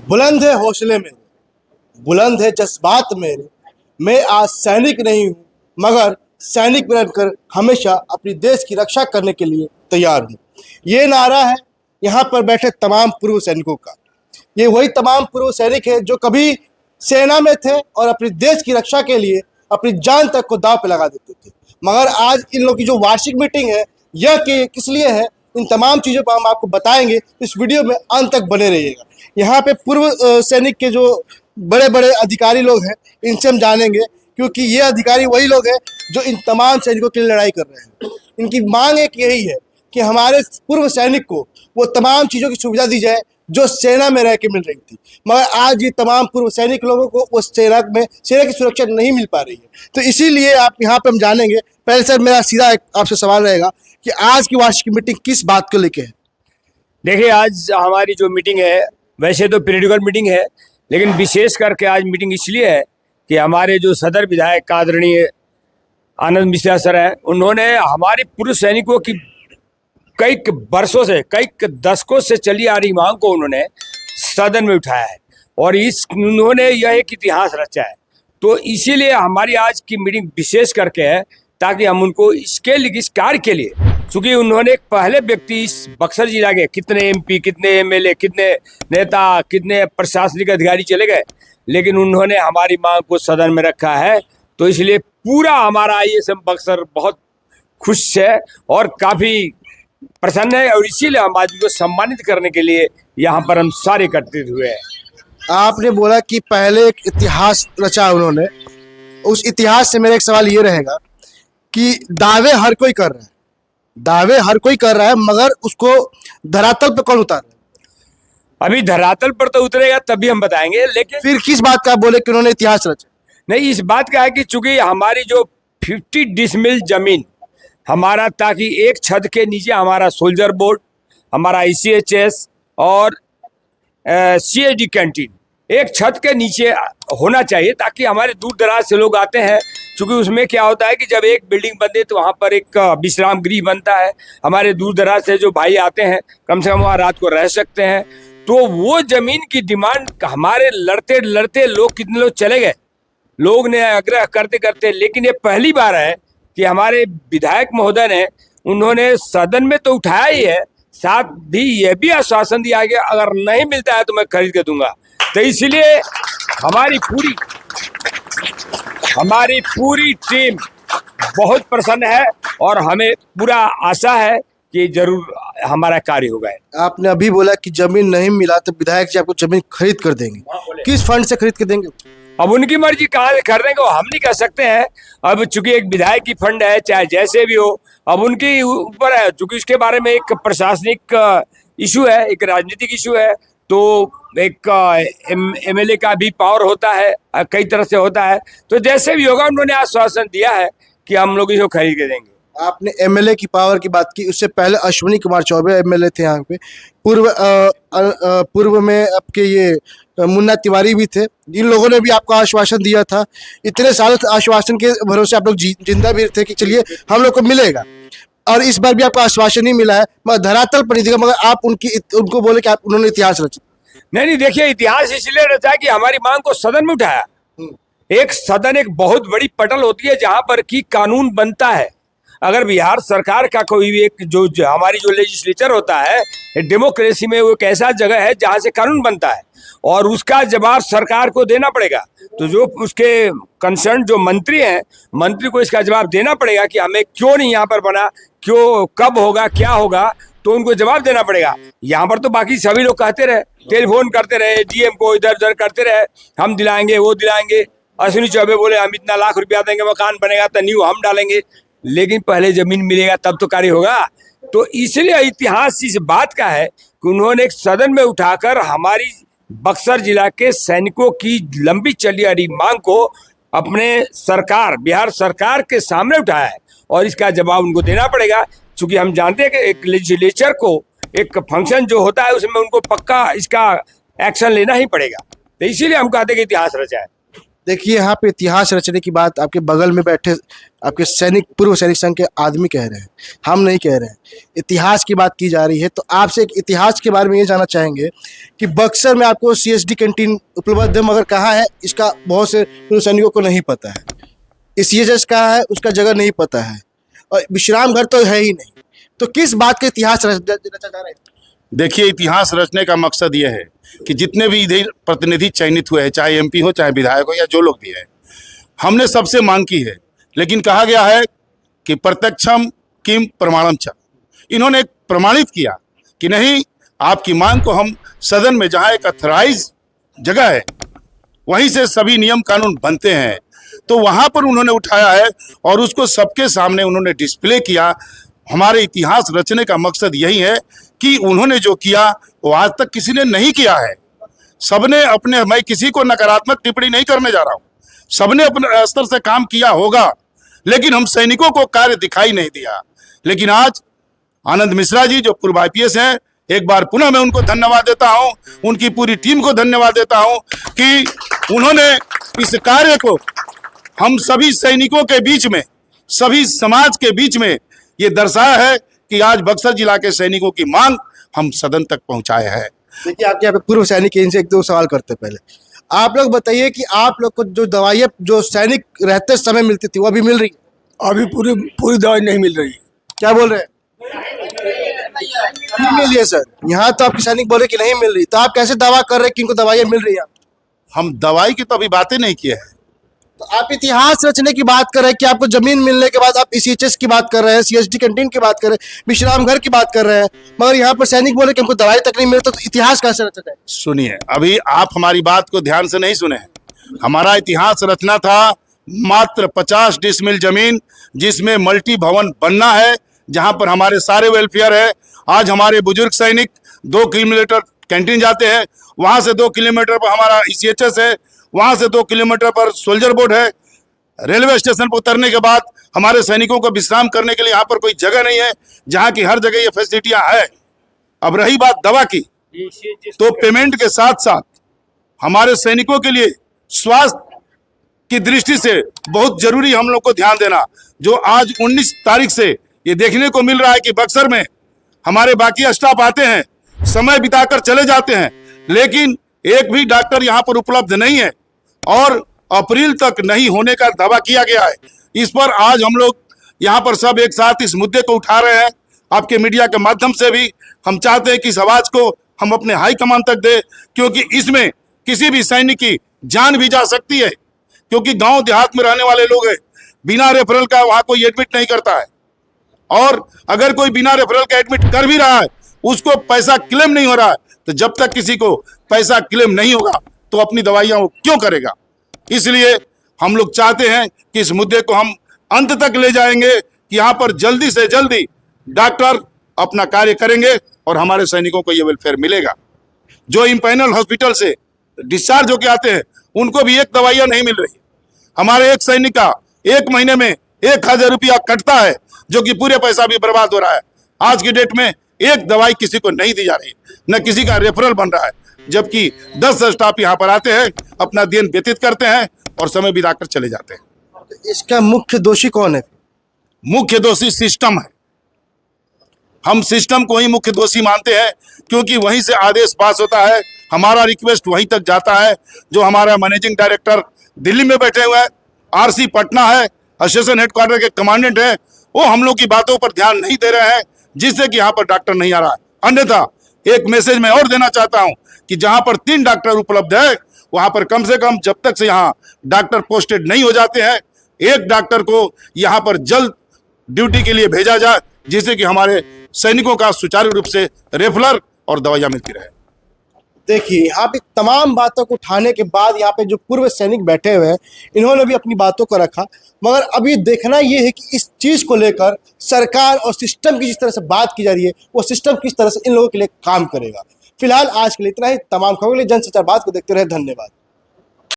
बुलंद है हौसले मेरे, बुलंद है जज्बात मेरे। मैं आज सैनिक नहीं हूँ, मगर सैनिक बनकर हमेशा अपनी देश की रक्षा करने के लिए तैयार हूँ। ये नारा है यहाँ पर बैठे तमाम पूर्व सैनिकों का। ये वही तमाम पूर्व सैनिक है जो कभी सेना में थे और अपने देश की रक्षा के लिए अपनी जान तक को दांव पे लगा देते थे। मगर आज इन लोगों की जो वार्षिक मीटिंग है, यह किस लिए है, इन तमाम चीज़ों पर हम आपको बताएंगे। इस वीडियो में अंत तक बने रहिएगा। यहाँ पे पूर्व सैनिक के जो बड़े बड़े अधिकारी लोग हैं, इनसे हम जानेंगे, क्योंकि ये अधिकारी वही लोग हैं जो इन तमाम सैनिकों के लिए लड़ाई कर रहे हैं। इनकी मांग एक यही है कि हमारे पूर्व सैनिक को वो तमाम चीज़ों की सुविधा दी जाए जो सेना में रह के मिल रही थी, मगर आज ये तमाम पूर्व सैनिक लोगों को वो सेना की सुरक्षा नहीं मिल पा रही है। तो इसीलिए आप यहाँ पे हम जानेंगे। पहले सर, मेरा सीधा आपसे सवाल रहेगा कि आज की वार्षिक मीटिंग किस बात को लेके है? देखिए, आज हमारी जो मीटिंग है, वैसे तो पीरियडिकल मीटिंग है, लेकिन विशेष करके आज मीटिंग इसलिए है कि हमारे जो सदर विधायक आदरणीय आनंद मिश्रा सर हैं, उन्होंने हमारे पूर्व सैनिकों की कई वर्षों से, कई दशकों से चली आ रही मांग को उन्होंने सदन में उठाया है और उन्होंने यह एक इतिहास रचा है। तो इसीलिए हमारी आज की मीटिंग विशेष करके है, ताकि हम उनको इस कार्य के लिए, चूंकि उन्होंने एक पहले व्यक्ति इस बक्सर जिला के कितने एमपी, कितने एमएलए, कितने नेता, कितने प्रशासनिक अधिकारी चले गए, लेकिन उन्होंने हमारी मांग को सदन में रखा है। तो इसलिए पूरा हमारा ISM बक्सर बहुत खुश है और काफ़ी प्रसन्न है, और इसीलिए हम आज उनको सम्मानित करने के लिए यहाँ पर हम सारे एकत्रित हुए हैं। आपने बोला कि पहले एक इतिहास रचा उन्होंने। उस इतिहास से मेरा एक सवाल ये रहेगा कि दावे हर कोई कर रहा है, दावे हर कोई कर रहा है, मगर उसको धरातल पे कौन उतार रहा है? अभी धरातल पर तो उतरेगा तभी हम बताएंगे, लेकिन फिर किस बात का बोले कि उन्होंने इतिहास रचा? नहीं, इस बात का है कि चूंकि हमारी जो 50 डिसमिल जमीन हमारा, ताकि एक छत के नीचे हमारा सोल्जर बोर्ड, हमारा ICHS और CHD कैंटीन एक छत के नीचे होना चाहिए, ताकि हमारे दूर दराज से लोग आते हैं। चूंकि उसमें क्या होता है कि जब एक बिल्डिंग बनती है तो वहाँ पर एक विश्राम गृह बनता है, हमारे दूर दराज से जो भाई आते हैं कम से कम वहाँ रात को रह सकते हैं। तो वो जमीन की डिमांड हमारे लड़ते लड़ते लोग, कितने लोग चले गए, लोग ने आग्रह करते करते, लेकिन ये पहली बार है कि हमारे विधायक महोदय ने, उन्होंने सदन में तो उठाया ही है, साथ भी यह भी आश्वासन दिया कि अगर नहीं मिलता है तो मैं खरीद के दूंगा। तो इसलिए हमारी पूरी टीम बहुत प्रसन्न है और हमें पूरा आशा है कि जरूर हमारा कार्य होगा। आपने अभी बोला कि जमीन नहीं मिला तो विधायक जी आपको जमीन खरीद कर देंगे। किस फंड से खरीद कर देंगे? अब उनकी मर्जी, कहाँ से खरीदने को हम नहीं कह सकते हैं। अब चूंकि एक विधायक की फंड है, चाहे जैसे भी हो, अब उनके ऊपर है। चूंकि उसके बारे में एक प्रशासनिक इशू है, एक राजनीतिक इशू है, तो एक MLA का भी पावर होता है, कई तरह से होता है। तो जैसे भी होगा, उन्होंने आश्वासन दिया है कि हम लोग इसको खरीद के देंगे। आपने MLA की पावर की बात की, उससे पहले अश्विनी कुमार चौबे MLA थे यहाँ पे। पूर्व में आपके ये मुन्ना तिवारी भी थे। इन लोगों ने भी आपको आश्वासन दिया था। इतने सालों से आश्वासन के भरोसे आप लोग जिंदा भी थे कि चलिए हम लोग को मिलेगा, और इस बार भी आपको आश्वासन नहीं मिला है, मगर धरातल पर नहीं दिखा। मगर आप उनको बोले कि उन्होंने इतिहास रचा। नहीं, देखिए, इतिहास इसलिए रचा कि हमारी मांग को सदन में उठाया। एक सदन एक बहुत बड़ी पटल होती है जहां पर की कानून बनता है। अगर बिहार सरकार का कोई भी एक जो हमारी जो लेजिस्लेचर होता है, डेमोक्रेसी में वो एक ऐसा जगह है जहां से कानून बनता है और उसका जवाब सरकार को देना पड़ेगा। तो जो उसके कंसर्न जो मंत्री हैं, मंत्री को इसका जवाब देना पड़ेगा कि हमें क्यों नहीं यहाँ पर बना, क्यों, कब होगा, क्या होगा, तो उनको जवाब देना पड़ेगा। यहाँ पर तो बाकी सभी लोग कहते रहे, टेलीफोन करते रहे, DM को इधर उधर करते रहे, हम दिलाएंगे, वो दिलाएंगे। अश्विनी चौबे बोले हम इतना लाख रुपया देंगे, मकान बनेगा तो न्यू हम डालेंगे, लेकिन पहले जमीन मिलेगा तब तो कार्य होगा। तो इसलिए इतिहास इस बात का है कि उन्होंने एक सदन में उठाकर हमारी बक्सर जिला के सैनिकों की लंबी चली आ रही मांग को अपने सरकार, बिहार सरकार के सामने उठाया है, और इसका जवाब उनको देना पड़ेगा। चूंकि हम जानते हैं कि एक लेजिस्लेचर को एक फंक्शन जो होता है उसमें उनको पक्का इसका एक्शन लेना ही पड़ेगा। तो इसीलिए हम कहते हैं कि इतिहास रचा है। देखिए, यहाँ पे इतिहास रचने की बात आपके बगल में बैठे आपके सैनिक, पूर्व सैनिक संघ के आदमी कह रहे हैं, हम नहीं कह रहे हैं। इतिहास की बात की जा रही है, तो आपसे एक इतिहास के बारे में ये जानना चाहेंगे कि बक्सर में आपको सीएसडी कैंटीन उपलब्ध है, मगर कहाँ है इसका बहुत से पूर्व सैनिकों को नहीं पता है। सीएचएस कहाँ है उसका जगह नहीं पता है, और विश्राम घर तो है ही नहीं। तो किस बात का इतिहास रचा जा रहा है? देखिए, इतिहास रचने का मकसद यह है कि जितने भी इधर प्रतिनिधि चयनित हुए हैं, चाहे एमपी हो, चाहे विधायक हो, या जो लोग भी हैं, हमने सबसे मांग की है, लेकिन कहा गया है कि प्रत्यक्षम किम प्रमाणम च। इन्होंने प्रमाणित किया कि नहीं, आपकी मांग को हम सदन में, जहां एक अथराइज जगह है, वहीं से सभी नियम कानून बनते हैं, तो वहां पर उन्होंने उठाया है और उसको सबके सामने उन्होंने डिस्प्ले किया। हमारे इतिहास रचने का मकसद यही है कि उन्होंने जो किया वो आज तक किसी ने नहीं किया है। सबने अपने, मैं किसी को नकारात्मक टिप्पणी नहीं करने जा रहा हूं, सबने अपने स्तर से काम किया होगा, लेकिन हम सैनिकों को कार्य दिखाई नहीं दिया। लेकिन आज आनंद मिश्रा जी जो पूर्व आईपीएस हैं, एक बार पुनः मैं उनको धन्यवाद देता हूं, उनकी पूरी टीम को धन्यवाद देता हूं कि उन्होंने इस कार्य को हम सभी सैनिकों के बीच में, सभी समाज के बीच में ये दर्शाया है कि आज बक्सर जिला के सैनिकों की मांग हम सदन तक पहुंचाए हैं। देखिए, आपके यहाँ पे पूर्व सैनिक हैं, इनसे एक दो सवाल करते हैं। पहले आप लोग बताइए कि आप लोग को जो दवाइयाँ जो सैनिक रहते समय मिलती थी वो अभी मिल रही है? अभी पूरी दवाई नहीं मिल रही। क्या बोल रहे हैं? नहीं मिल रही है सर। यहाँ तो आपके सैनिक बोले कि नहीं मिल रही, तो आप कैसे दावा कर रहे हैं कि इनको दवाइयाँ मिल रही है? हम दवाई की तो अभी बातें नहीं किए हैं। तो आप इतिहास रचने की बात कर रहे हैं कि आपको जमीन मिलने के बाद आप सीएचएस की बात कर रहे हैं, सीएसडी कैंटीन की बात कर रहे हैं, विश्राम घर की बात कर रहे हैं, मगर यहाँ पर सैनिक बोले कि हमको दवाई तक नहीं मिलता, तो इतिहास कैसे रचा जाए? सुनिए, अभी आप हमारी बात को ध्यान से नहीं सुने हैं। हमारा इतिहास रचना था मात्र 50 डिसमिल जमीन, जिसमें मल्टी भवन बनना है, जहां पर हमारे सारे वेलफेयर है। आज हमारे बुजुर्ग सैनिक 2 किलोमीटर कैंटीन जाते हैं, वहां से 2 किलोमीटर पर हमारा सीएचएस है, वहां से 2 किलोमीटर पर सोल्जर बोर्ड है। रेलवे स्टेशन पर उतरने के बाद हमारे सैनिकों को विश्राम करने के लिए यहाँ पर कोई जगह नहीं है, जहाँ की हर जगह ये फैसिलिटियां है। अब रही बात दवा की, तो पेमेंट के साथ साथ हमारे सैनिकों के लिए स्वास्थ्य की दृष्टि से बहुत जरूरी हम लोग को ध्यान देना। जो आज 19 तारीख से ये देखने को मिल रहा है कि बक्सर में हमारे बाकी स्टाफ आते हैं, समय बिताकर चले जाते हैं, लेकिन एक भी डॉक्टर यहाँ पर उपलब्ध नहीं है और अप्रैल तक नहीं होने का दावा किया गया है। इस पर आज हम लोग यहाँ पर सब एक साथ इस मुद्दे को उठा रहे हैं। आपके मीडिया के माध्यम से भी हम चाहते हैं कि इस आवाज को हम अपने हाईकमान तक दें, क्योंकि इसमें किसी भी सैनिक की जान भी जा सकती है, क्योंकि गांव देहात में रहने वाले लोग हैं, बिना रेफरल का वहाँ कोई एडमिट नहीं करता है, और अगर कोई बिना रेफरल का एडमिट कर भी रहा है उसको पैसा क्लेम नहीं हो रहा है। तो जब तक किसी को पैसा क्लेम नहीं होगा तो अपनी दवाइयां वो क्यों करेगा? इसलिए हम लोग चाहते हैं कि इस मुद्दे को हम अंत तक ले जाएंगे कि यहाँ पर जल्दी से जल्दी डॉक्टर अपना कार्य करेंगे और हमारे सैनिकों को ये वेलफेयर मिलेगा। जो इम्पैनल हॉस्पिटल से डिस्चार्ज होके आते हैं उनको भी एक दवाइयां नहीं मिल रही। हमारे एक सैनिक का 1 महीने में 1000 रुपया कटता है, जो कि पूरे पैसा भी बर्बाद हो रहा है। आज की डेट में एक दवाई किसी को नहीं दी जा रही, न किसी का रेफरल बन रहा है, जबकि 10 स्टाफ यहाँ पर आते हैं, अपना दिन व्यतीत करते हैं और समय बिताकर चले जाते हैं। तो इसका मुख्य दोषी कौन है? मुख्य दोषी सिस्टम है। हम सिस्टम को ही मुख्य दोषी मानते हैं, क्योंकि वहीं से आदेश पास होता है, हमारा रिक्वेस्ट वहीं तक जाता है। जो हमारा मैनेजिंग डायरेक्टर दिल्ली में बैठे हुए हैं, आरसी पटना है, स्टेशन हेडक्वार्टर के कमांडेंट है, वो हम लोग की बातों पर ध्यान नहीं दे रहे हैं, जिससे कि यहाँ पर डॉक्टर नहीं आ रहा है। अन्यथा एक मैसेज मैं और देना चाहता हूँ कि जहाँ पर 3 डॉक्टर उपलब्ध है, वहाँ पर कम से कम जब तक से यहाँ डॉक्टर पोस्टेड नहीं हो जाते हैं, 1 डॉक्टर को यहाँ पर जल्द ड्यूटी के लिए भेजा जाए, जिससे कि हमारे सैनिकों का सुचारू रूप से रेफरल और दवाइयाँ मिलती रहे। देखिए, यहाँ पे तमाम बातों को उठाने के बाद यहाँ पे जो पूर्व सैनिक बैठे हुए हैं, इन्होंने भी अपनी बातों को रखा, मगर अभी देखना ये है कि इस चीज़ को लेकर सरकार और सिस्टम की जिस तरह से बात की जा रही है, वो सिस्टम किस तरह से इन लोगों के लिए काम करेगा। फिलहाल आज के लिए इतना ही। तमाम खबरों के लिए जनसंचार बात को देखते रहे। धन्यवाद।